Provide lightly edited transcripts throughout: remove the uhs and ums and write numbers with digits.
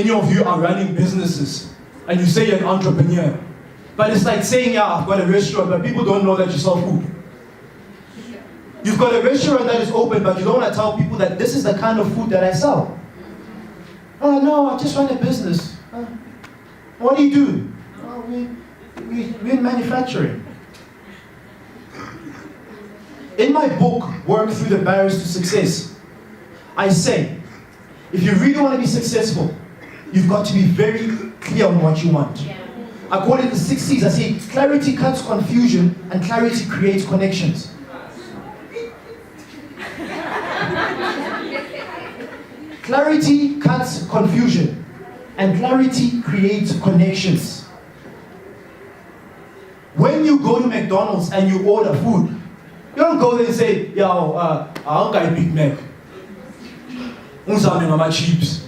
many of you are running businesses and you say you're an entrepreneur. But it's like saying, yeah, I've got a restaurant, but people don't know that you sell food. You've got a restaurant that is open, but you don't want to tell people that this is the kind of food that I sell. Oh, no, I just run a business. What do you do? Oh, we're in manufacturing. In my book, Work Through the Barriers to Success, I say, if you really want to be successful, you've got to be very clear on what you want. Yeah. I call it the 6 C's. I say, clarity cuts confusion and clarity creates connections. Clarity cuts confusion and clarity creates connections. When you go to McDonald's and you order food, you don't go there and say, yo, I don't got a Big Mac. My chips.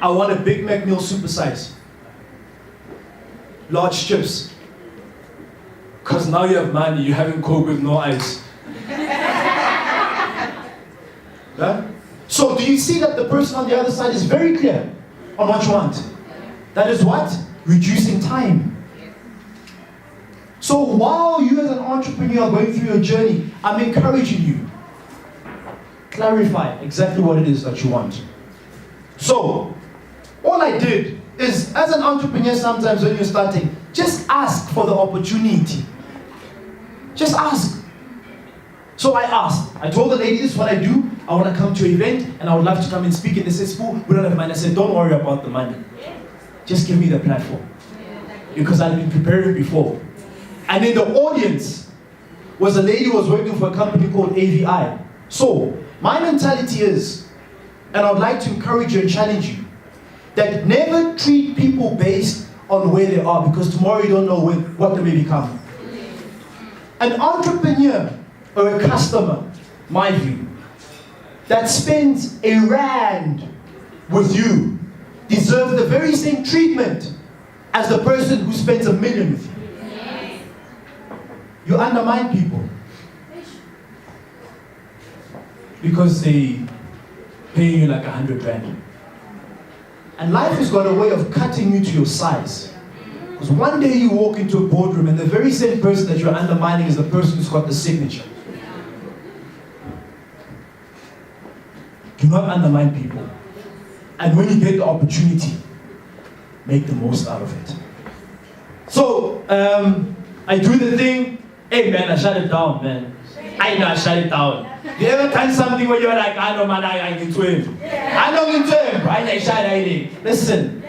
I want a Big Mac meal supersize. Large chips. Because now you have money, you're having Coke with no ice. Yeah? So do you see that the person on the other side is very clear on what you want? That is what? Reducing time. So while you as an entrepreneur are going through your journey, I'm encouraging you. Clarify exactly what it is that you want. So, all I did is, as an entrepreneur sometimes when you're starting, just ask for the opportunity. Just ask. So I asked. I told the lady, this is what I do. I want to come to an event and I would love to come and speak in this school. We don't have money. I said, don't worry about the money. Just give me the platform. Because I've been preparing before. And in the audience was a lady who was working for a company called AVI. So, my mentality is, and I would like to encourage you and challenge you, that never treat people based on where they are, because tomorrow you don't know what they may become. An entrepreneur or a customer, my view, that spends a rand with you deserves the very same treatment as the person who spends $1 million with you. You undermine people because they pay you like 100 rand. And life has got a way of cutting you to your size. Because one day you walk into a boardroom and the very same person that you're undermining is the person who's got the signature. Do not undermine people. And when you get the opportunity, make the most out of it. So, I do the thing. Hey man, I shut it down, man. I know I shut it down. You ever done something where you're like, I know man, I need to him. I know him to him. I shut it. Listen,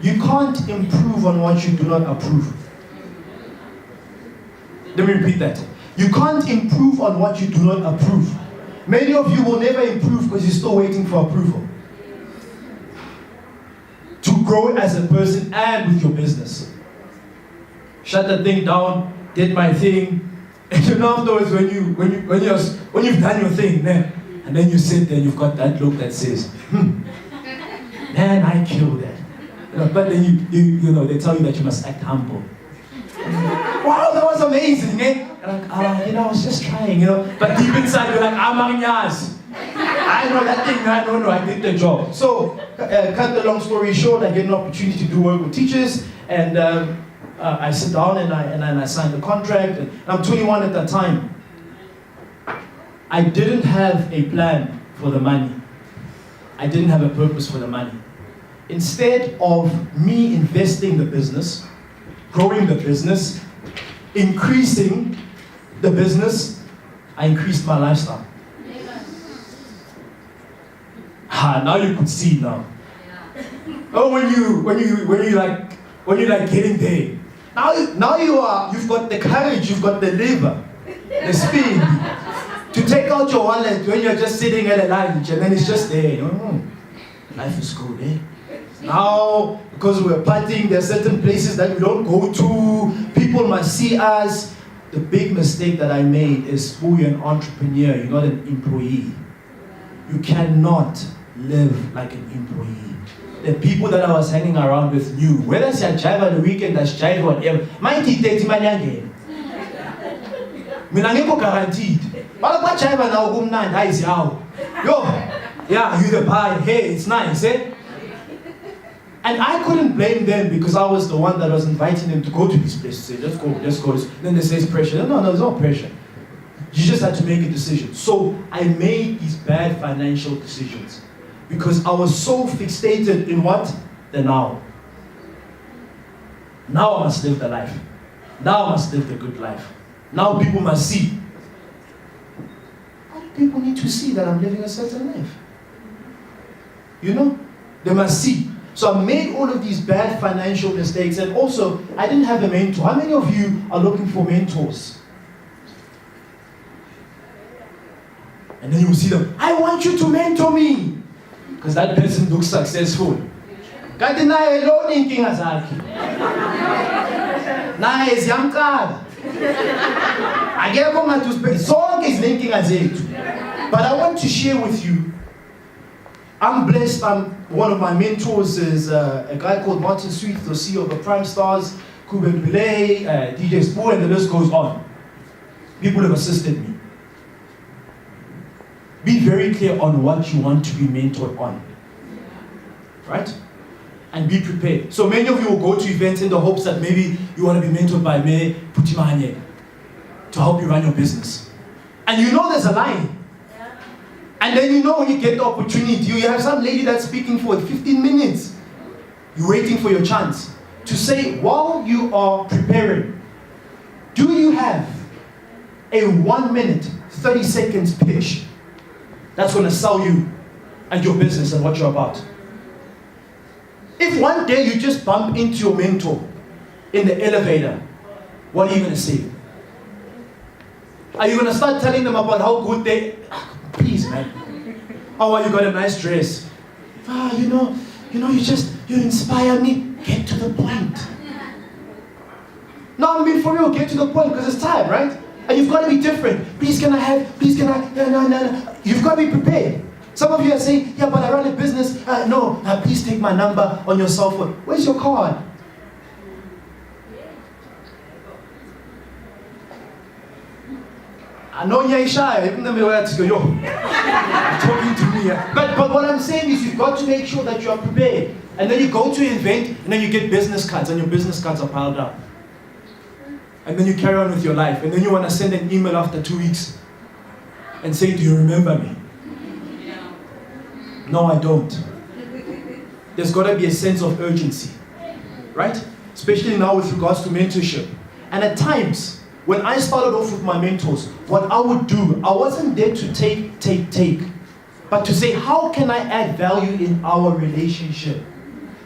you can't improve on what you do not approve. Let me repeat that. You can't improve on what you do not approve. Many of you will never improve because you're still waiting for approval. To grow as a person and with your business. Shut that thing down. Did my thing, and you know afterwards when you've done your thing, man, and then you sit there, you've got that look that says, man, I killed that. You know, but then you know they tell you that you must act humble. Wow, that was amazing, eh? And like, I was just trying, But deep inside you're like, yes. I know that thing, I did the job. So, cut the long story short, I get an opportunity to do work with teachers, and I sit down and I sign the contract. And I'm 21 at that time. I didn't have a plan for the money. I didn't have a purpose for the money. Instead of me investing the business, growing the business, increasing the business, I increased my lifestyle. Now you could see now. Oh, when you like getting there. Now you've got the courage, you've got the liver, the speed to take out your wallet when you're just sitting at a lunch and then it's just there. Life is good, eh? Now, because we're partying, there are certain places that we don't go to. People must see us. The big mistake that I made is, you're an entrepreneur, you're not an employee. You cannot live like an employee. The people that I was hanging around with knew, whether it's a jive on the weekend, that's jive or whatever, my tea 30 money again. I'm guaranteed. But what jive now, go 9, I say, yo, yeah, you the buy, hey, it's nice, eh? And I couldn't blame them because I was the one that was inviting them to go to these places. Say, let's go. Then they say it's pressure. No, there's no pressure. You just had to make a decision. So I made these bad financial decisions because I was so fixated in what? The now. Now I must live the life. Now I must live the good life. Now people must see. Other people need to see that I'm living a certain life. You know? They must see. So I made all of these bad financial mistakes, and also I didn't have a mentor. How many of you are looking for mentors? And then you will see them, I want you to mentor me. Because that person looks successful. Kanti naye lo inkinga zakhe. Naye ziyamqala. Akekho ongathi usibheke zonke izinkinga zethu. But I want to share with you, I'm blessed. One of my mentors is a guy called Martin Sweet, the CEO of the Prime Stars, Kuben Pillay, DJ Spoo, and the list goes on. People have assisted me. Be very clear on what you want to be mentored on. Right? And be prepared. So many of you will go to events in the hopes that maybe you want to be mentored by me, Putimanye, to help you run your business. And you know there's a line. And then you know when you get the opportunity, you have some lady that's speaking for 15 minutes. You're waiting for your chance to say, while you are preparing, do you have a 1 minute, 30 seconds pitch that's going to sell you and your business and what you're about? If one day you just bump into your mentor in the elevator, what are you going to say? Are you going to start telling them about how good they... Please, man. Oh, you got a nice dress. You inspire me. Get to the point. No, I mean for real, get to the point because it's time, right? And you've got to be different. Please can I, no. You've got to be prepared. Some of you are saying, yeah, but I run a business. Please take my number on your cell phone. Where's your card? I know you're shy, even though you're talking to me. But what I'm saying is you've got to make sure that you are prepared. And then you go to an event, and then you get business cards, and your business cards are piled up. And then you carry on with your life. And then you want to send an email after 2 weeks and say, do you remember me? No, I don't. There's got to be a sense of urgency, right? Especially now with regards to mentorship. And at times, when I started off with my mentors, what I would do, I wasn't there to take, but to say, how can I add value in our relationship?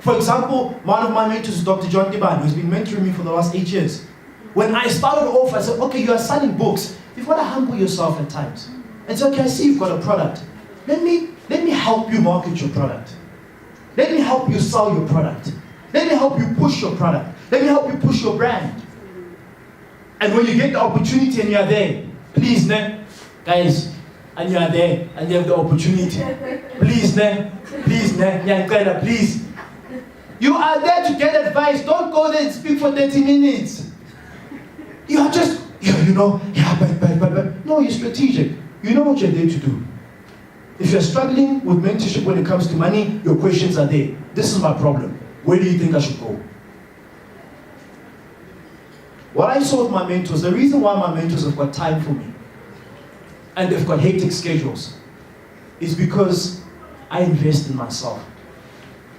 For example, one of my mentors is Dr. John Dippenaar, who's been mentoring me for the last 8 years. When I started off, I said, okay, you are selling books. You've got to humble yourself at times. And say, okay, I see you've got a product. Let me help you market your product. Let me help you sell your product. Let me help you push your product. Let me help you push your brand. And when you get the opportunity and you are there, please, guys, and you are there and you have the opportunity, please, please. You are there to get advice. Don't go there and speak for 30 minutes. You are just, but. No, you're strategic. You know what you're there to do. If you're struggling with mentorship when it comes to money, your questions are there. This is my problem. Where do you think I should go? What I saw with my mentors, the reason why my mentors have got time for me and they've got hectic schedules is because I invest in myself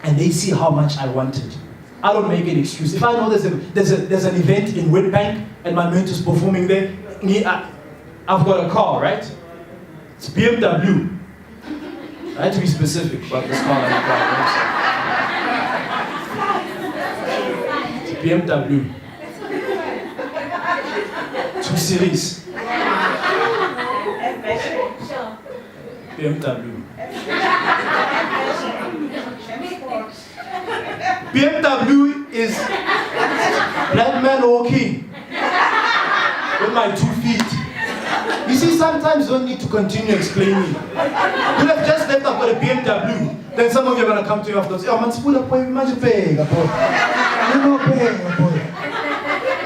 and they see how much I wanted. I don't make an excuse. If I know there's an event in Witbank and my mentor's performing there, I've got a car, right? It's BMW. I had to be specific about this car. It's BMW. 2 Series. BMW. BMW is black man walking with my 2 feet. You see, sometimes you don't need to continue explaining. You have just left, I've got a BMW. Then some of you are going to come to you after and say, oh, man, spool up, imagine paying.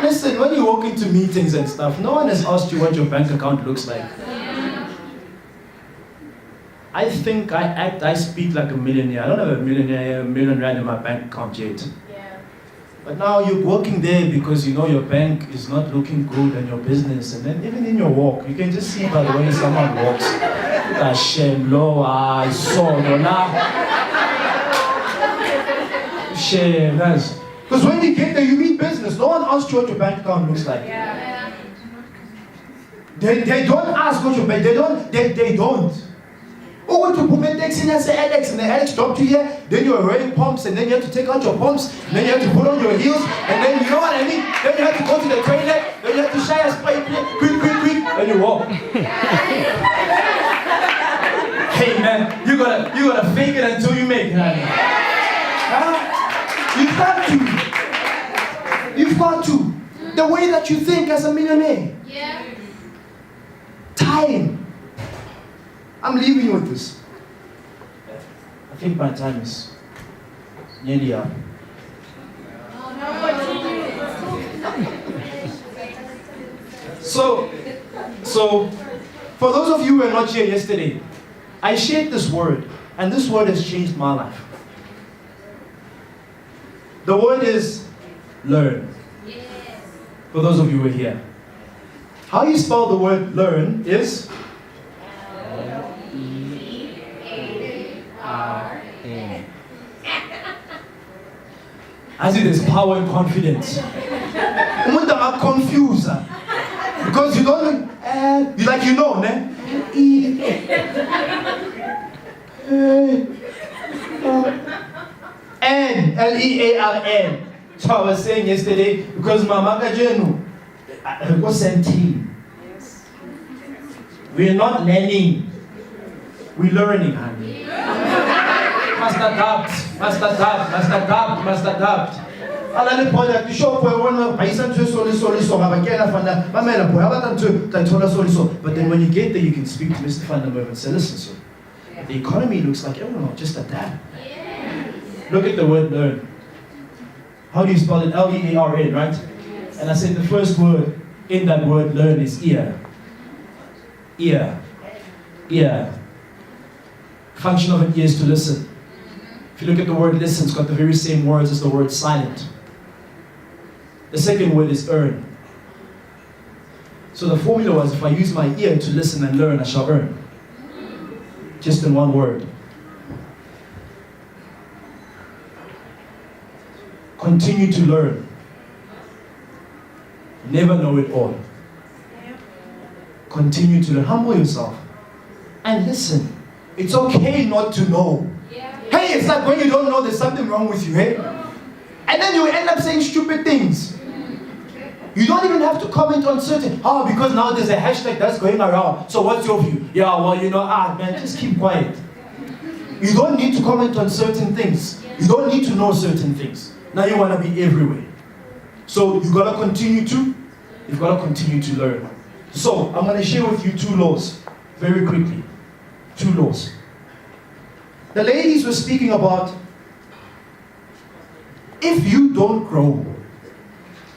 Listen, when you walk into meetings and stuff, no one has asked you what your bank account looks like. I think I speak like a millionaire. I don't have a million rand in my bank account yet. Yeah. But now you're working there because you know your bank is not looking good and your business. And then even in your walk, you can just see by the way someone walks. Shame, low, I saw, no, now. Shame, nice. Because when you get there, you meet business. No one asks you what your bank account looks like. Yeah. They don't ask what your bank, they don't. Oh, what you put my taxi and say Alex, and the Alex dropped you here, then you're wearing pumps, and then you have to take out your pumps, and then you have to put on your heels, and then you know what I mean? Then you have to go to the toilet, then you have to shy a spray, quick, and you walk. Hey man, you gotta fake it until you make it, honey. You've got to. The way that you think as a millionaire. Yeah. Time. I'm leaving you with this. I think my time is nearly up. So, for those of you who were not here yesterday, I shared this word, and this word has changed my life. The word is learn. Yes. For those of you who are here. How you spell the word learn is I see there's power in confidence. Umuntu confused because you don't you like you know, ne? N Learn. So I was saying yesterday because Mama Kajenu was sent team. We're not learning. We're learning, honey. Must adapt. Alale point to show for one by some but then when you get there you can speak to Mr. Vandermeer and say, listen, sir, the economy looks like, oh no, just adapt. Look at the word learn. How do you spell it? Learn, right? And I said the first word in that word learn is ear. Ear. Function of an ear is to listen. If you look at the word listen, it's got the very same words as the word silent. The second word is earn. So the formula was, if I use my ear to listen and learn, I shall earn. Just in one word. Continue to learn. Never know it all. Continue to learn. Humble yourself. And listen. It's okay not to know. Hey, it's like when you don't know there's something wrong with you, hey? And then you end up saying stupid things. You don't even have to comment on certain, because now there's a hashtag that's going around. So what's your view? Yeah, well, man, just keep quiet. You don't need to comment on certain things. You don't need to know certain things. Now you want to be everywhere. So you've got to continue to learn. So I'm going to share with you 2 laws very quickly. 2 laws. The ladies were speaking about if you don't grow,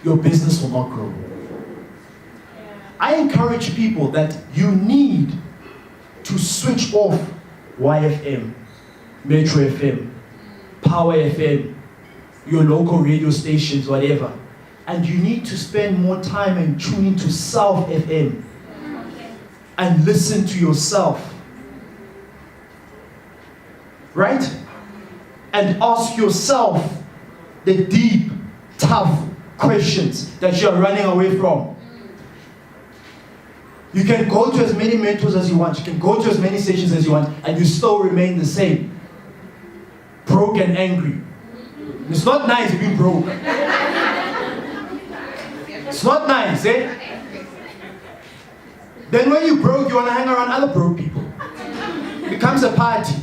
your business will not grow. I encourage people that you need to switch off YFM, Metro FM, Power FM, your local radio stations, whatever. And you need to spend more time and tune into Self FM and listen to yourself. Right? And ask yourself the deep, tough questions that you're running away from. You can go to as many mentors as you want. You can go to as many sessions as you want, and you still remain the same. Broke and angry. It's not nice being broke. It's not nice, eh? Then when you broke, you want to hang around other broke people. It becomes a party.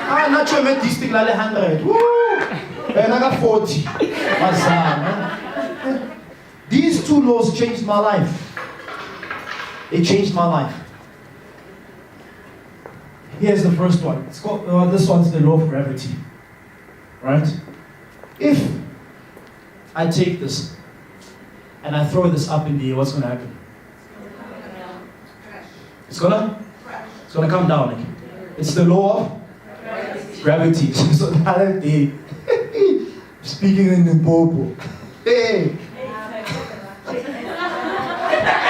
Not sure I met this thing like 100. Woo! And I got 40. These 2 laws changed my life. They changed my life. Here's the first one. It's called, this one's the law of gravity. Right? If I take this and I throw this up in the air, what's going to happen? It's going to come down again. It's the law of gravity. So the other day, speaking in the Bobo. Hey.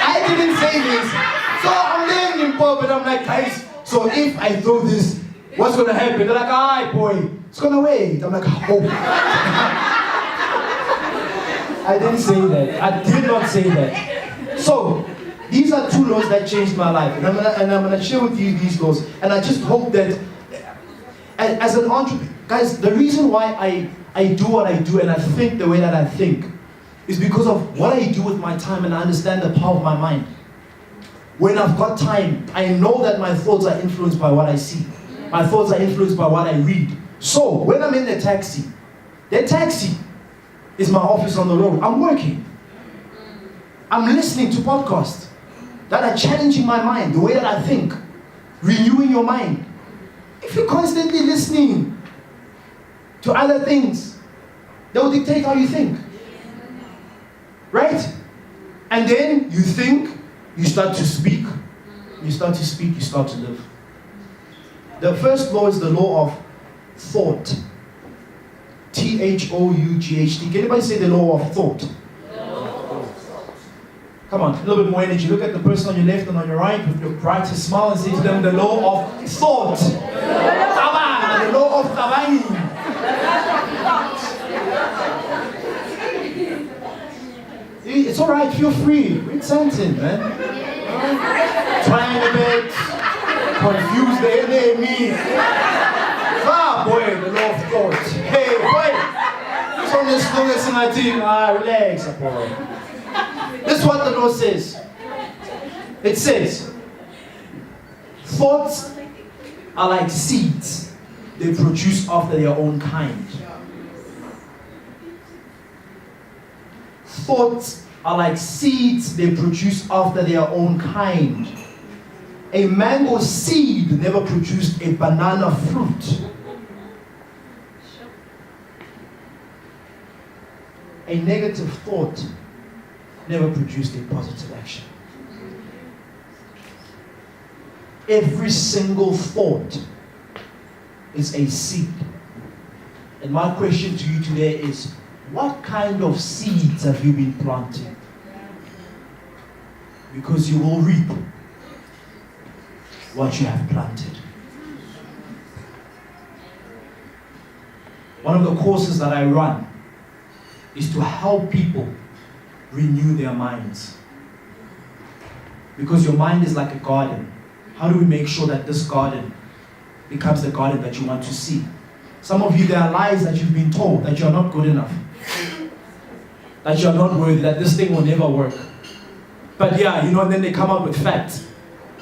I didn't say this. So I'm there in Bobo and I'm like, guys, so if I throw this, what's gonna happen? They're like, alright boy, it's gonna wait. I'm like, oh. I didn't say that. I did not say that. So these are two laws that changed my life, and I'm gonna share with you these laws. And I just hope that, as an entrepreneur, guys, the reason why I do what I do and I think the way that I think is because of what I do with my time, and I understand the power of my mind. When I've got time, I know that my thoughts are influenced by what I see. My thoughts are influenced by what I read. So when I'm in the taxi is my office on the road. I'm working. I'm listening to podcasts that are challenging my mind, the way that I think, renewing your mind. If you're constantly listening to other things, they will dictate how you think. Right? And then you think, you start to speak, you start to live. The first law is the law of thought. T-H-O-U-G-H-T. Can anybody say the law of thought? Come on, a little bit more energy. Look at the person on your left and on your right with your brightest smile and say to them the law of thought. The law of Tabani. It's alright, feel free. Read something, man. Trying a bit. Confuse the enemy. Boy, the law of thought. Hey, boy. So let's listen, I think. Relax, boy. This is what the law says. It says, thoughts are like seeds. They produce after their own kind. Thoughts are like seeds. They produce after their own kind. A mango seed never produced a banana fruit. A negative thought never produced a positive action. Every single thought is a seed. And my question to you today is, what kind of seeds have you been planting? Because you will reap what you have planted. One of the courses that I run is to help people renew their minds. Because your mind is like a garden. How do we make sure that this garden becomes the garden that you want to see? Some of you, there are lies that you've been told, that you're not good enough, that you're not worthy, that this thing will never work. But yeah, and then they come up with facts.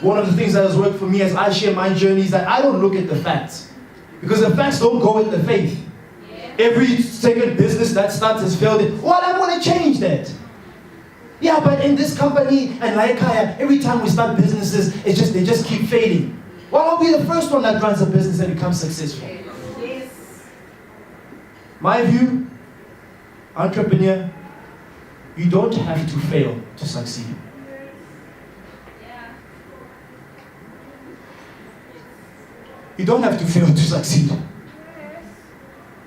One of the things that has worked for me as I share my journey is that I don't look at the facts. Because the facts don't go with the faith. Every second business that starts has failed. Well, I want to change that. Yeah, but in this company and like every time we start businesses, they just keep failing. Well, I'll be the first one that runs a business and becomes successful. Yes. My view, entrepreneur, you don't have to fail to succeed. You don't have to fail to succeed.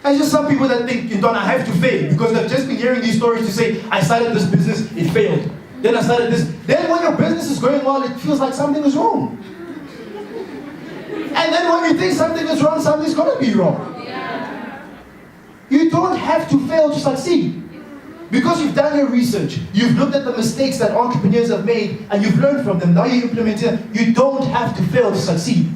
There's just some people that think, I have to fail because they've just been hearing these stories to say, I started this business, it failed. Then I started this. Then when your business is going well, it feels like something is wrong. And then when you think something is wrong, something's going to be wrong. Yeah. You don't have to fail to succeed. Because you've done your research, you've looked at the mistakes that entrepreneurs have made, and you've learned from them, now you implement it, you don't have to fail to succeed.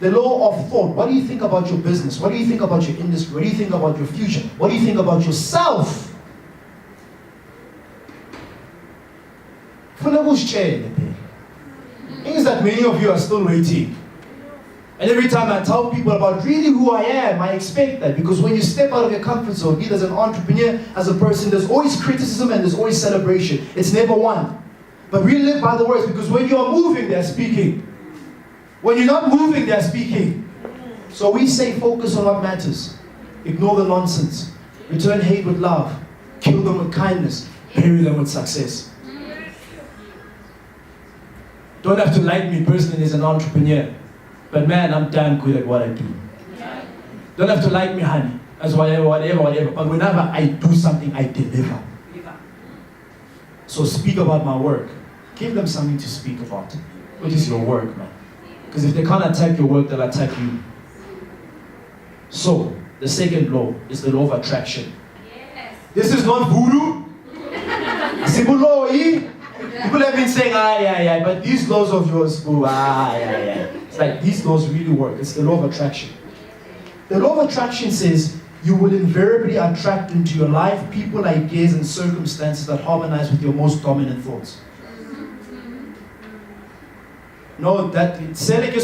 The law of thought. What do you think about your business? What do you think about your industry? What do you think about your future? What do you think about yourself? Things that many of you are still waiting. And every time I tell people about really who I am, I expect that. Because when you step out of your comfort zone, either as an entrepreneur, as a person, there's always criticism and there's always celebration. It's never one. But we live by the words, because when you are moving, they're speaking. When you're not moving, they're speaking. So we say focus on what matters. Ignore the nonsense. Return hate with love. Kill them with kindness. Bury them with success. Don't have to like me personally as an entrepreneur. But man, I'm damn good at what I do. Don't have to like me, honey. As whatever. But whenever I do something, I deliver. So speak about my work. Give them something to speak about. Which is your work, man. Because if they can't attack your work, they'll attack you. So, the second law is the law of attraction. Yes. This is not voodoo. Sibuloi. People have been saying, but these laws of yours, It's like these laws really work. It's the law of attraction. The law of attraction says you will invariably attract into your life people, ideas, and circumstances that harmonize with your most dominant thoughts. No, that it's English.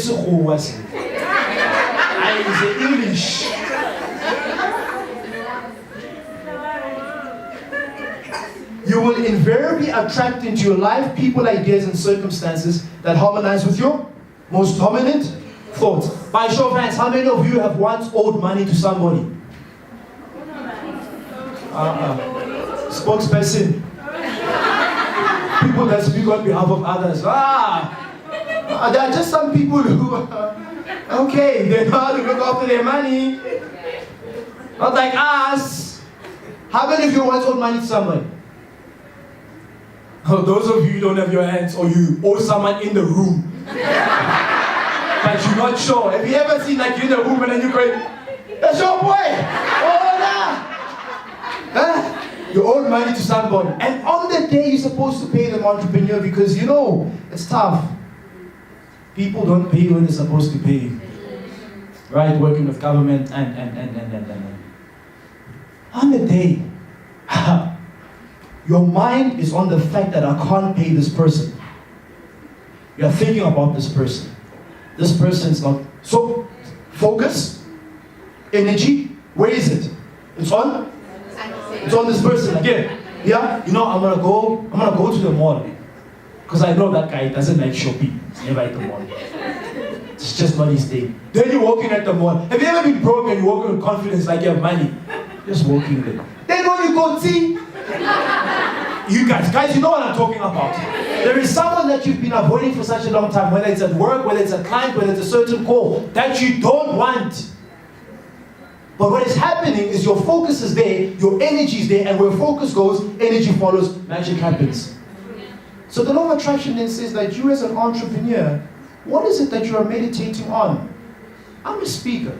You will invariably attract into your life people, ideas, and circumstances that harmonize with your most dominant thoughts. By show of hands, how many of you have once owed money to somebody? Spokesperson. People that speak on behalf of others. There are just some people who, okay, they know how to look after their money. Not like us. How many of you once owed money to somebody? Oh, those of you who don't have your hands, or you owe someone in the room. But you're not sure. Have you ever seen like you in the room and then you go, that's your boy! You owe money to somebody. And on the day you're supposed to pay them, entrepreneur, because you know, it's tough. People don't pay when they're supposed to pay. Right? Working with government and. On the day, your mind is on the fact that I can't pay this person. You're thinking about this person. This person's not. So, focus, energy, where is it? It's on this person again. Yeah? You know, I'm gonna go to the mall. Because I know that guy doesn't like shopping. He's never at the mall. It's just not his day. Then you're walking at the mall. Have you ever been broke and you're walking with confidence like you have money? Just walking there. Then when you go see, you guys, you know what I'm talking about. There is someone that you've been avoiding for such a long time, whether it's at work, whether it's a client, whether it's a certain call, that you don't want. But what is happening is your focus is there, your energy is there, and where focus goes, energy follows, magic happens. So the law of attraction then says that you as an entrepreneur, what is it that you are meditating on? I'm a speaker.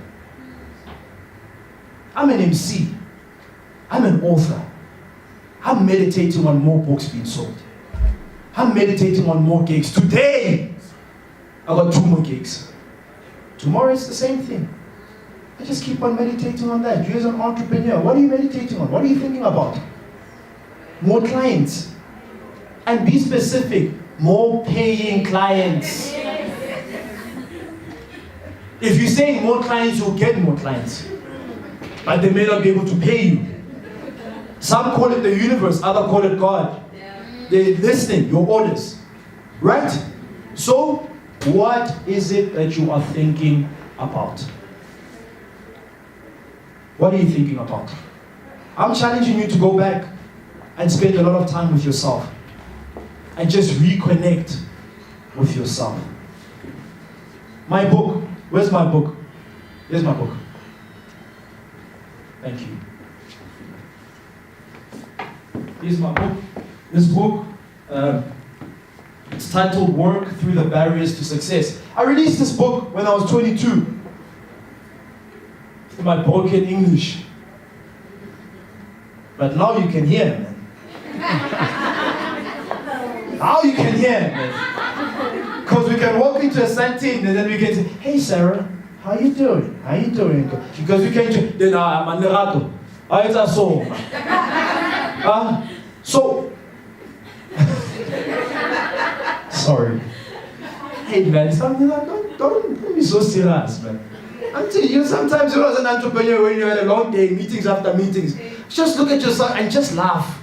I'm an MC. I'm an author. I'm meditating on more books being sold. I'm meditating on more gigs. Today, I got 2 more gigs. Tomorrow it's the same thing. I just keep on meditating on that. You as an entrepreneur, what are you meditating on? What are you thinking about? More clients. And be specific. More paying clients. If you say more clients, you'll get more clients. But they may not be able to pay you. Some call it the universe, others call it God. They're listening, your orders. Right? So, what is it that you are thinking about? What are you thinking about? I'm challenging you to go back and spend a lot of time with yourself. And just reconnect with yourself. My book. Where's my book? Here's my book. Thank you. Here's my book. This book, it's titled Work Through the Barriers to Success. I released this book when I was 22. In my broken English. But now you can hear, man. Now you can hear, man. Because we can walk into a setting and then we can say, hey Sarah, how you doing? How you doing? Because we can then I'm a nerato. It's a soul. So sorry. Hey man, something like don't be so serious, man. I'm telling you, sometimes you as an entrepreneur when you had a long day, meetings after meetings, just look at yourself and just laugh.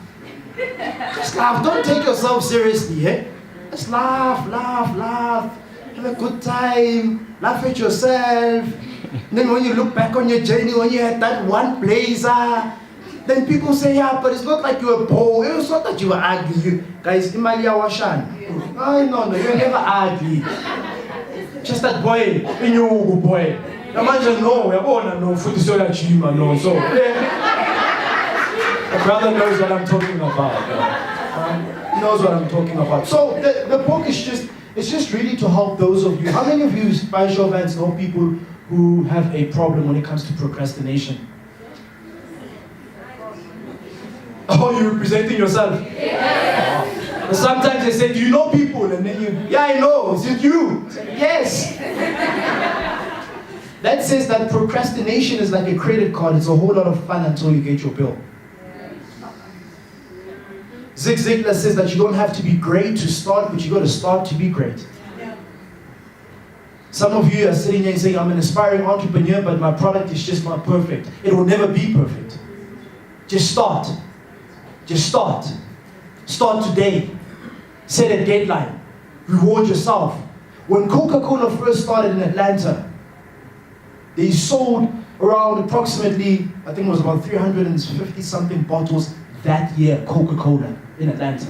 Just laugh. Don't take yourself seriously, eh? Just laugh. Have a good time. Laugh at yourself. And then when you look back on your journey, when you had that one blazer, then people say, yeah, but it's not like you were poor. It was not that you were ugly. Guys, Imalia Washan. Oh, no, you're never ugly. Just that boy, inyuku boy. Imagine no, uyabona no futhi soyajima no. So my brother knows what I'm talking about. He knows what I'm talking about. So the book is just really to help those of you. How many of you, by show of hands, know people who have a problem when it comes to procrastination? Oh, you're representing yourself? Yeah. Sometimes they say, do you know people? And then yeah, I know. Is it you? I say, yes. That says that procrastination is like a credit card. It's a whole lot of fun until you get your bill. Zig Ziglar says that you don't have to be great to start, but you got to start to be great. Yeah. Some of you are sitting here and saying, I'm an aspiring entrepreneur, but my product is just not perfect. It will never be perfect. Just start. Just start. Start today. Set a deadline. Reward yourself. When Coca-Cola first started in Atlanta, they sold around approximately, I think it was about 350 something bottles that year, Coca-Cola in Atlanta.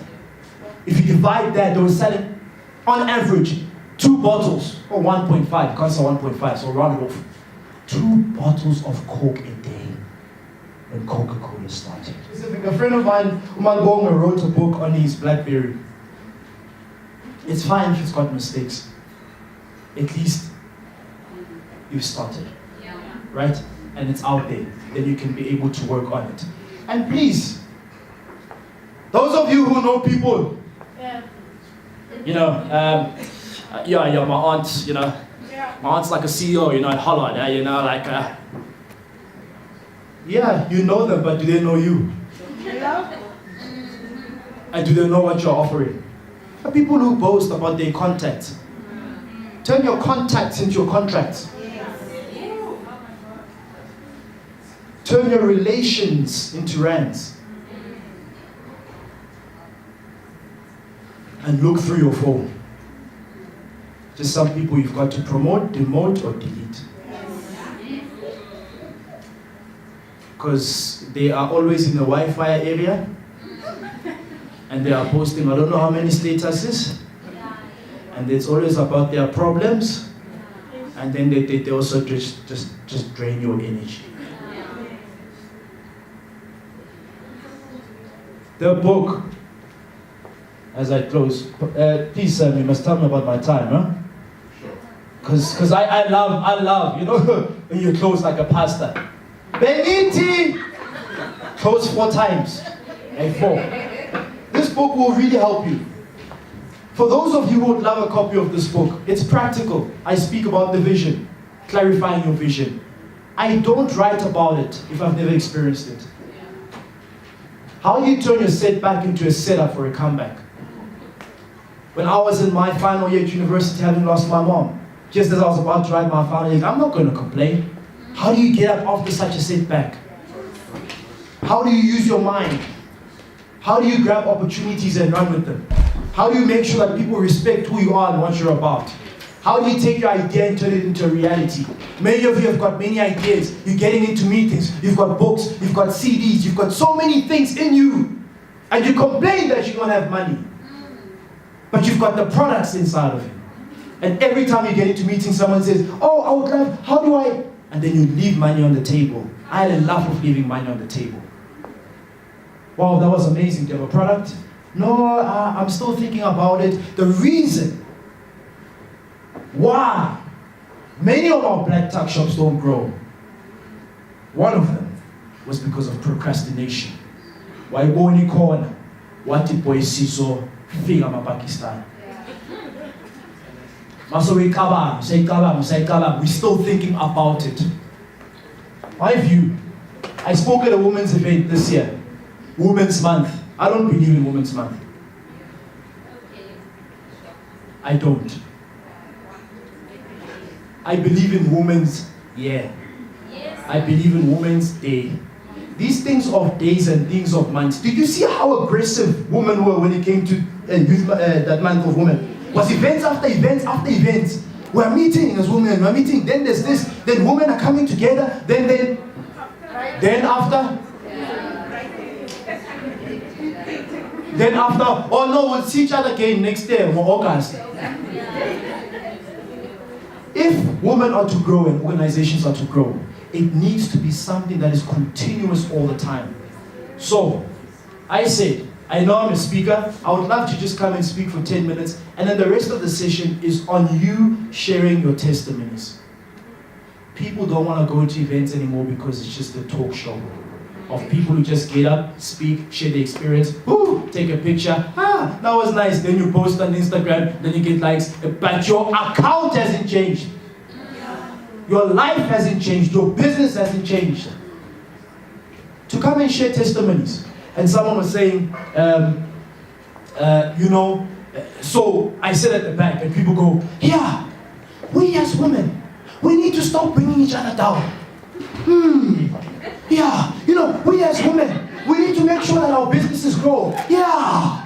If you divide that, they were selling on average 2 bottles or 1.5, can't say 1.5, so round it off. 2 bottles of Coke a day when Coca-Cola started. A friend of mine, Umangonga, wrote a book on his BlackBerry. It's fine if it's got mistakes. At least you've started, right? And it's out there. Then you can be able to work on it. And please, those of you who know people, you know, yeah, my aunt, you know, my aunt's like a CEO, you know, at Holland, you know, like, yeah, you know them, but do they know you? And do they know what you're offering? The people who boast about their contacts. Turn your contacts into your contracts. Turn your relations into rands. And look through your phone. Just some people you've got to promote, demote, or delete. Because they are always in the Wi-Fi area. And they are posting I don't know how many statuses. And it's always about their problems. And then they also just drain your energy. The book, as I close, please you must tell me about my time, huh? Because I love, you know, when you close like a pastor. Beniti! Close 4 times. And 4. This book will really help you. For those of you who would love a copy of this book, it's practical. I speak about the vision, clarifying your vision. I don't write about it if I've never experienced it. How do you turn your setback into a setup for a comeback? When I was in my final year at university, having lost my mom, just as I was about to write my final year, I'm not going to complain. How do you get up after such a setback? How do you use your mind? How do you grab opportunities and run with them? How do you make sure that people respect who you are and what you're about? How do you take your idea and turn it into a reality? Many of you have got many ideas. You're getting into meetings. You've got books. You've got CDs. You've got so many things in you. And you complain that you don't have money. But you've got the products inside of you. And every time you get into meetings, someone says, oh, I would love, how do I? And then you leave money on the table. I had enough of leaving money on the table. Wow, that was amazing. Do you have a product? No, I'm still thinking about it. The reason why many of our black tuck shops don't grow, one of them was because of procrastination. Why go in the corner? What did boy see so fig ama Pakistan? So we we're still thinking about it. My view, I spoke at a women's event this year. Women's Month. I don't believe in Women's Month. I don't. I believe in Women's Year. I believe in Women's Day. These things of days and things of months. Did you see how aggressive women were when it came to that month of women? It was events after events after events. We're meeting as women, we're meeting, then there's this, then women are coming together, then after, oh no, we'll see each other again next year, August. If women are to grow and organizations are to grow, it needs to be something that is continuous all the time. So, I said, I know I'm a speaker. I would love to just come and speak for 10 minutes, and then the rest of the session is on you sharing your testimonies. People don't want to go to events anymore because it's just a talk show of people who just get up, speak, share their experience, take a picture, that was nice, then you post on Instagram, then you get likes, but your account hasn't changed. Your life hasn't changed, your business hasn't changed. To come and share testimonies. And someone was saying, so I sit at the back and people go, yeah, we as women, we need to stop bringing each other down. Yeah, we as women, we need to make sure that our businesses grow. Yeah.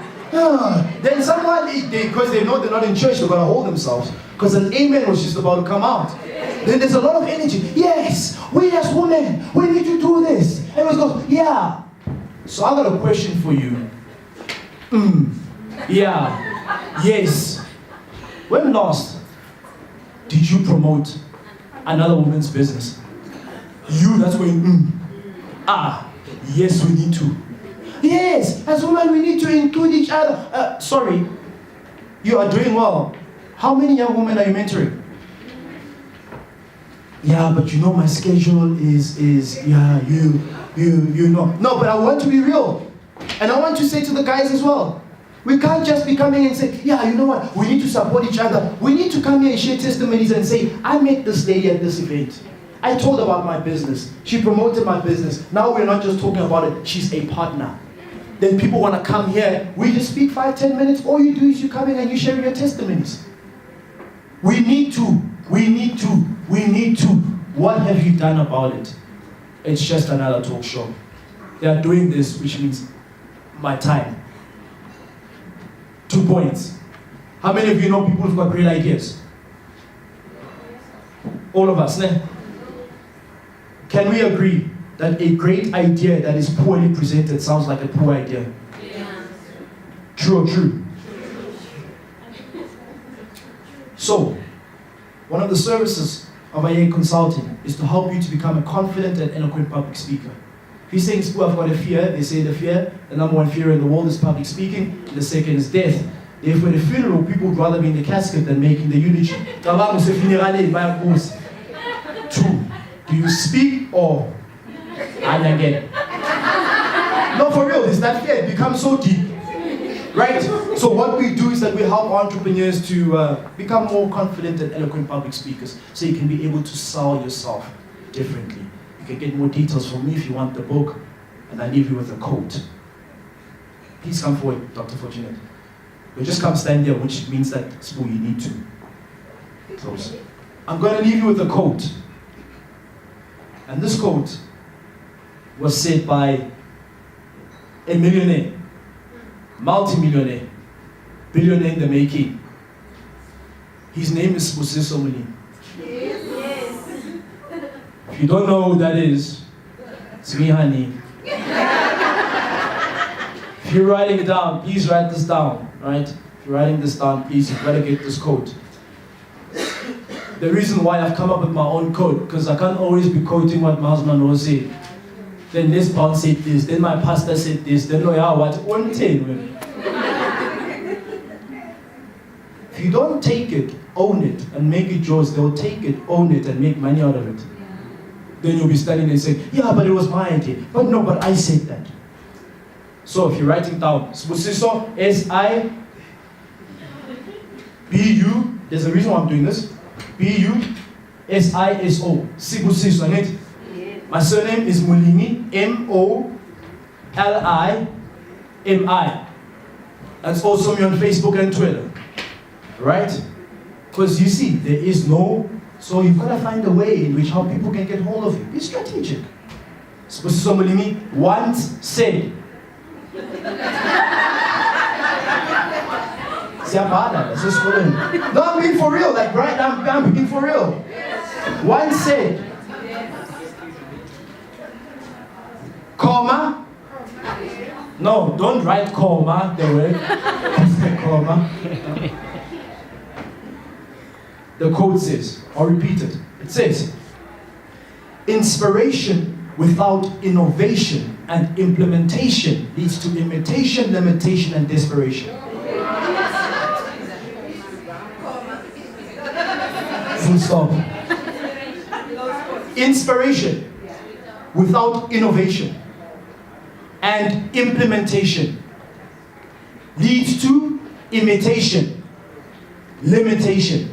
Then someone, because they know they're not in church, they're going to hold themselves. Because an amen was just about to come out. Then there's a lot of energy. Yes, we as women, we need to do this. Everyone goes, yeah. So I got a question for you. Yeah. Yes. When last did you promote another woman's business? That's when, yes, we need to. Yes, as women, we need to include each other. Sorry, you are doing well. How many young women are you mentoring? Yeah, but my schedule is you know. No, but I want to be real. And I want to say to the guys as well, we can't just be coming and say, yeah, you know what, we need to support each other. We need to come here and share testimonies and say, I met this lady at this event. I told her about my business. She promoted my business. Now we're not just talking about it, she's a partner. Then people want to come here, we just speak 5-10 minutes. All you do is you come in and you share your testimonies. We need to. What have you done about it? It's just another talk show. They are doing this, which means my time. 2 points. How many of you know people who've got great ideas? All of us, ne? Can we agree that a great idea that is poorly presented sounds like a poor idea? Yeah. True or true? So, one of the services of IA Consulting is to help you to become a confident and eloquent public speaker. If you're saying, I've got a fear, they say the number one fear in the world is public speaking, the second is death. Therefore, at a funeral, people would rather be in the casket than making the eulogy. 2, do you speak or again? No, for real, it's that fear. It becomes so deep. Right? So what we do is that we help entrepreneurs to become more confident and eloquent public speakers so you can be able to sell yourself differently. You can get more details from me if you want the book, and I leave you with a quote. Please come forward, Dr. Fortunate. You'll just come stand there, which means that, Sbu, you need to close. I'm going to leave you with a quote. And this quote was said by a millionaire, multi-millionaire, billionaire in the making. His name is Sibusiso Molimi. Yes. If you don't know who that is, it's me, honey. If you're writing it down, please write this down, right? If you're writing this down, please, you better get this quote. The reason why I've come up with my own quote, because I can't always be quoting what Miles Monroe said. Then this bound said this, then my pastor said this, then what? If you don't take it, own it, and make it yours, they'll take it, own it, and make money out of it. Then you'll be standing there saying, yeah, but it was my idea. But no, but I said that. So if you're writing down, Sibusiso, S-I-B-U, there's a reason why I'm doing this. B-U-S-I-S-O, Sibusiso, right? My surname is Molimi, M-O-L-I-M-I. That's also me on Facebook and Twitter, right? Because you see, there is no, so you've got to find a way in which how people can get hold of you. Be strategic. Sibusiso Molimi once said, no, I'm being for real, like right now, I'm being for real. Once said, comma, no, don't write comma, the word, comma. the quote says. I'll repeat it. It says, inspiration without innovation and implementation leads to imitation, limitation, and desperation. Full stop. Inspiration without innovation and implementation leads to imitation, limitation,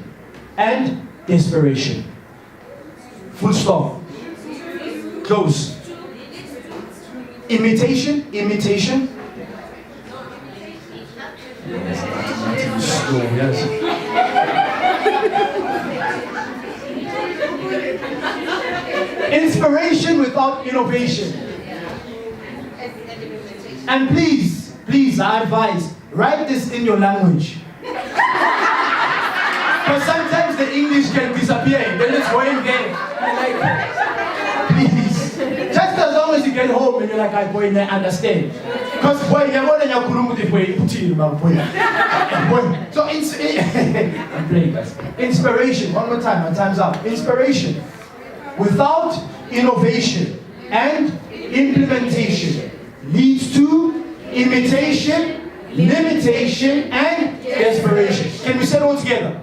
and desperation. Full stop. Close. Imitation. Slow, yes. Inspiration without innovation. And please, I advise, write this in your language. Because sometimes the English can disappear, then it's going there. Like, please. Just as long as you get home and you're like, I boy, I understand. Because boy, you're more than your boy. So I'm playing guys. Inspiration, one more time, my time's up. Inspiration without innovation and implementation leads to imitation, limitation, and desperation. Can we say it all together?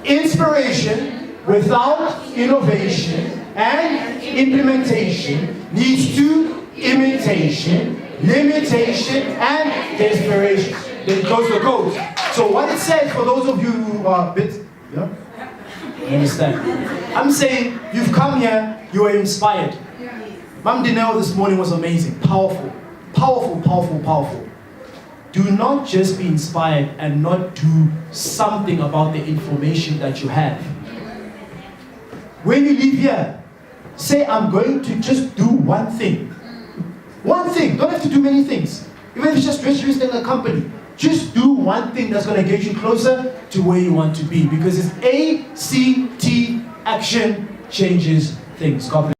Inspiration without innovation and implementation leads to imitation, limitation, and desperation. Then close the quote. So what it says, for those of you who are a bit, you understand? I'm saying you've come here, you are inspired. Ma'am Dineo this morning was amazing, powerful. Do not just be inspired and not do something about the information that you have. When you leave here, say, I'm going to just do one thing. One thing, don't have to do many things. Even if it's just registering a company, just do one thing that's going to get you closer to where you want to be. Because it's ACT, action changes things. God bless.